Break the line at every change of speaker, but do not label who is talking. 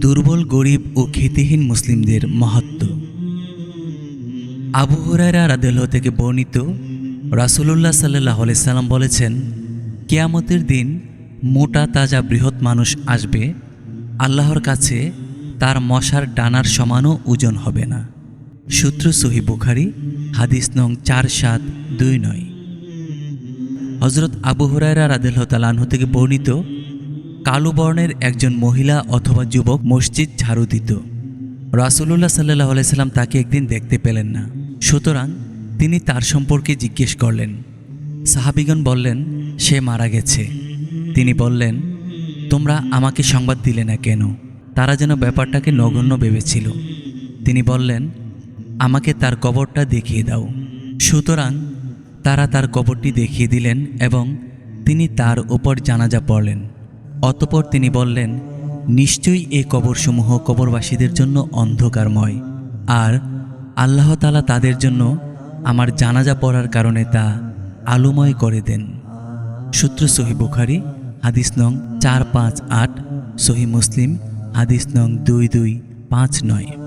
দুর্বল, গরিব ও খ্যাতিহীন মুসলিমদের মাহাত্ম্য। আবু হুরায়রা রাদিয়াল্লাহু থেকে বর্ণিত, রাসূলুল্লাহ সাল্লাল্লাহু আলাইহি সাল্লাম বলেছেন, কিয়ামতের দিন মোটা তাজা বৃহৎ মানুষ আসবে, আল্লাহর কাছে তার মশার ডানার সমানও ওজন হবে না। সূত্র সহিহ বুখারী, হাদিস নং 4729। হযরত আবু হুরায়রা রাদিয়াল্লাহু তাআলা আনহু থেকে বর্ণিত, কালো বর্ণের একজন মহিলা অথবা যুবক মসজিদ ঝাড়ু দিত। রাসূলুল্লাহ সাল্লাল্লাহু আলাইহি সাল্লাম তাকে একদিন দেখতে পেলেন না, সুতরাং তিনি তার সম্পর্কে জিজ্ঞেস করলেন। সাহাবীগণ বললেন, সে মারা গেছে। তিনি বললেন, তোমরা আমাকে সংবাদ দিলে না কেন? তারা যেন ব্যাপারটাকে নগণ্য ভেবেছিল। তিনি বললেন, আমাকে তার কবরটা দেখিয়ে দাও। সুতরাং তারা তার কবরটি দেখিয়ে দিলেন এবং তিনি তার উপর জানাজা পড়লেন। অতঃপর তিনি বললেন, নিশ্চয়ই এই কবরসমূহ কবরবাসীদের জন্য অন্ধকারময়, আর আল্লাহ তাআলা তাদের জন্য আমার জানাজা পড়ার কারণে তা আলোময় করে দেন। সূত্র সহিহ বুখারী, হাদিস নং 458, সহিহ মুসলিম, হাদিস নং 2259।